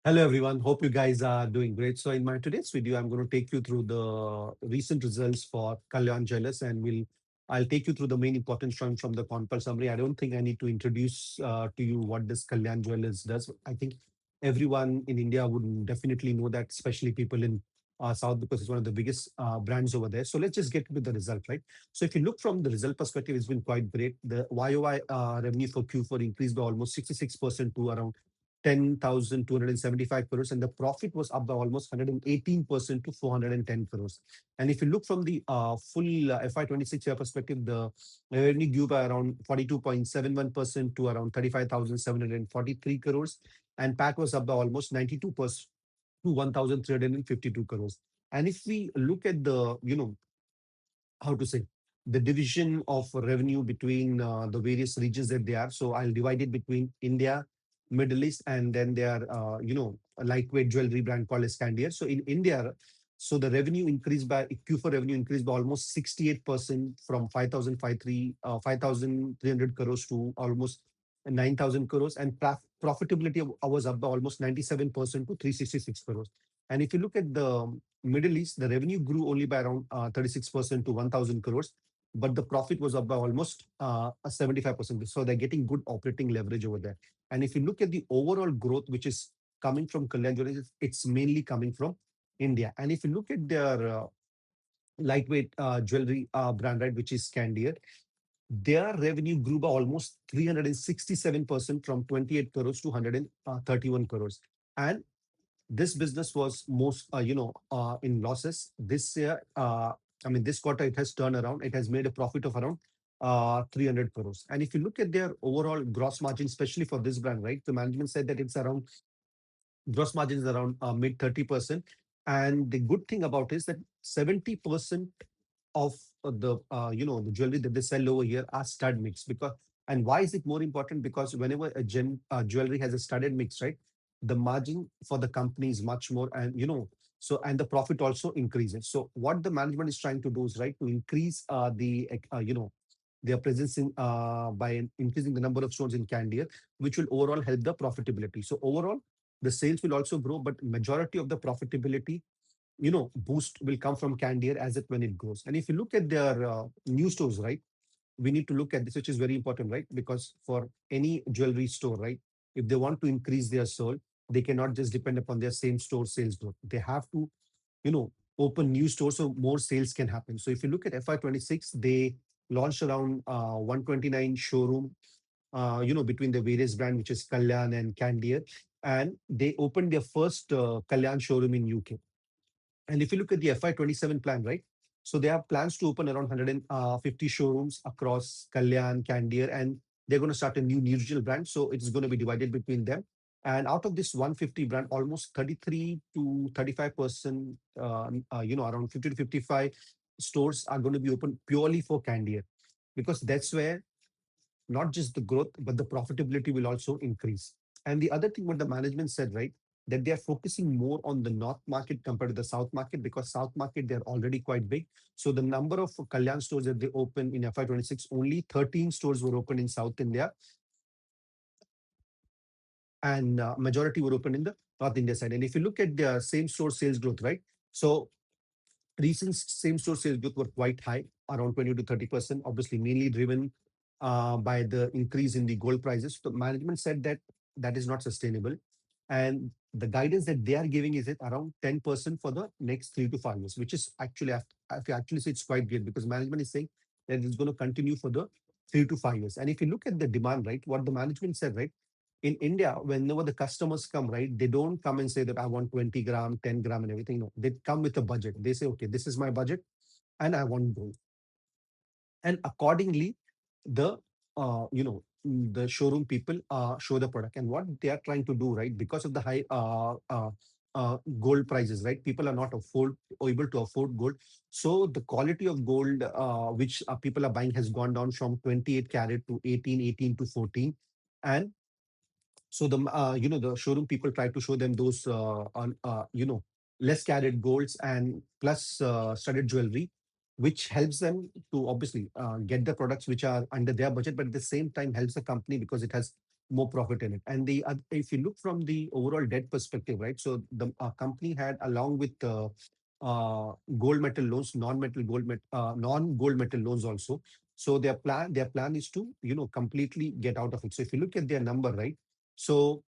Hello everyone. Hope you guys are doing great. So in my today's video, I'm going to take you through the recent results for Kalyan Jewellers, and I'll take you through the main important points from the concall summary. I don't think I need to introduce to you what this Kalyan Jewellers does. I think everyone in India would definitely know that, especially people in South, because it's one of the biggest brands over there. So let's just get to the result, right? So if you look from the result perspective, it's been quite great. The YOY revenue for Q4 increased by almost 66% to around 10,275 crores, and the profit was up by almost 118% to 410 crores. And if you look from the full FY26 year perspective, the revenue grew by around 42.71% to around 35,743 crores, and PAT was up by almost 92% to 1,352 crores. And if we look at the, how to say, the division of revenue between the various regions that they are. So I'll divide it between India, Middle East, and then their, a lightweight jewelry brand called as Candere. So in India, so the revenue increased by Q4 revenue increased by almost 68% from 5,300 crores to almost 9,000 crores, and profitability was up by almost 97% to 366 crores. And if you look at the Middle East, the revenue grew only by around 36% to 1,000 crores, but the profit was up by almost 75%. So they're getting good operating leverage over there. And if you look at the overall growth, which is coming from Kalyan Jewellers, it's mainly coming from India. And if you look at their lightweight jewelry brand, right, which is Candere, their revenue grew by almost 367% from 28 crores to 131 crores. And this business was most in losses this year. This quarter it has turned around. It has made a profit of around 300 crores. And if you look at their overall gross margin, especially for this brand, right, the management said that it's around gross margin is around mid 30%. And the good thing about it is that 70% of the jewelry that they sell over here are stud mix. Because, and why is it more important? Because whenever a jewelry has a studded mix, right, the margin for the company is much more, and so, and the profit also increases. So what the management is trying to do is, right, to increase their presence in by increasing the number of stores in Candia, which will overall help the profitability. So overall the sales will also grow, but majority of the profitability boost will come from Candier as it when it grows. And if you look at their new stores, right, we need to look at this, which is very important, right? Because for any jewelry store, right, if they want to increase their soul, they cannot just depend upon their same store sales growth. They have to, open new stores so more sales can happen. So if you look at FY26, they launched around 129 showroom, between the various brand, which is Kalyan and Candier, and they opened their first Kalyan showroom in UK. And if you look at the FY27 plan, right? So they have plans to open around 150 showrooms across Kalyan, Candier, and they're going to start a new regional brand. So it's going to be divided between them. And out of this 150 brand, almost 33 to 35%, around 50 to 55 stores are going to be open purely for Candier, because that's where not just the growth, but the profitability will also increase. And the other thing what the management said, right, that they are focusing more on the north market compared to the south market, because south market they're already quite big. So the number of Kalyan stores that they opened in FY26, only 13 stores were opened in South India, and majority were opened in the North India side. And if you look at their same store sales growth, right, so recent same store sales growth were quite high, around 20 to 30%, obviously mainly driven by the increase in the gold prices. The management said that that is not sustainable. And the guidance that they are giving is at around 10% for the next 3 to 5 years, which is actually, if you actually say, it's quite great, because management is saying that it's going to continue for the 3 to 5 years. And if you look at the demand, right, what the management said, right, in India, whenever the customers come, right, they don't come and say that I want 20 gram, 10 gram, and everything. No, they come with a budget. They say, okay, this is my budget, and I want gold. And accordingly, the the showroom people show the product, and what they are trying to do, right, because of the high gold prices, right, people are not able to afford gold. So the quality of gold which people are buying has gone down from 28 carat to 18, 18 to 14. And so the showroom people try to show them those less carat golds and plus studded jewelry, which helps them to obviously get the products which are under their budget, but at the same time helps the company because it has more profit in it. And if you look from the overall debt perspective, right? So the company had, along with gold metal loans, non-gold metal loans also. So their plan is to completely get out of it. So if you look at their number, right? So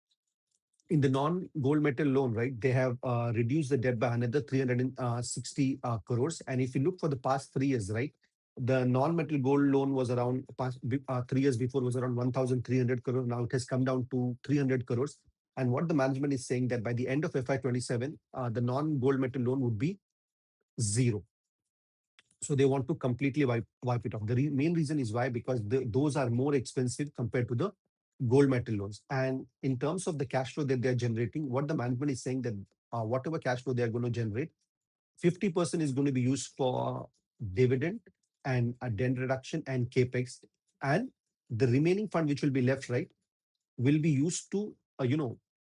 in the non-gold metal loan, right, they have reduced the debt by another 360 crores. And if you look for the past 3 years, right, the non-metal gold loan was around 3 years before was around 1,300 crores. Now it has come down to 300 crores. And what the management is saying that by the end of FY27, the non-gold metal loan would be zero. So they want to completely wipe it off. The main reason is why, because those are more expensive compared to the gold metal loans. And in terms of the cash flow that they're generating, what the management is saying that whatever cash flow they're going to generate, 50% is going to be used for dividend and a debt reduction and capex, and the remaining fund which will be left, right, will be used to,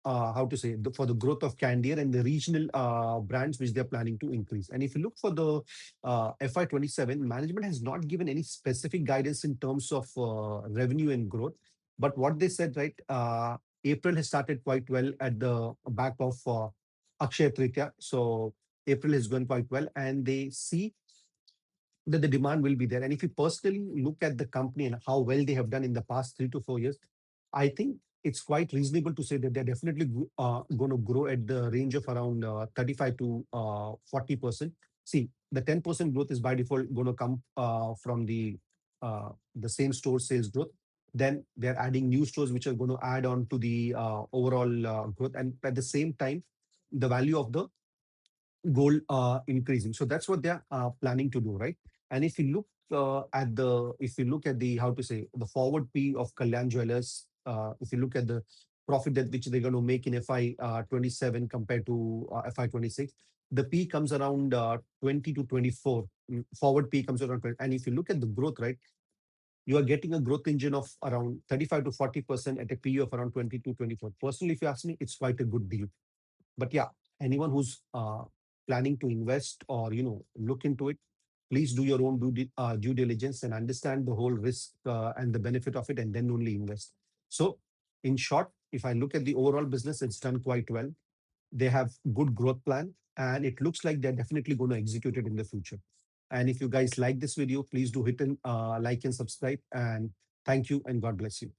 how to say, for the growth of Candere and the regional brands which they're planning to increase. And if you look for the FY27, management has not given any specific guidance in terms of revenue and growth. But what they said, right, April has started quite well at the back of Akshaya Tritiya. So April has gone quite well, and they see that the demand will be there. And if you personally look at the company and how well they have done in the past 3 to 4 years, I think it's quite reasonable to say that they're definitely going to grow at the range of around 35 to 40%. See, the 10% growth is by default going to come from the same store sales growth. Then they're adding new stores which are going to add on to the overall growth, and at the same time, the value of the goal increasing. So that's what they're planning to do, right? And if you look at the, how to say, the forward P of Kalyan Jewellers, if you look at the profit that which they're going to make in FY27 compared to FY26, the P comes around 20 to 24. Forward P comes around 20. And if you look at the growth, right, you are getting a growth engine of around 35 to 40% at a P of around 20 to 24. Personally, if you ask me, it's quite a good deal. But yeah, anyone who's planning to invest or look into it, please do your own due diligence and understand the whole risk and the benefit of it, and then only invest. So in short, if I look at the overall business, it's done quite well. They have good growth plan, and it looks like they're definitely going to execute it in the future. And if you guys like this video, please do hit and like and subscribe, and thank you and God bless you.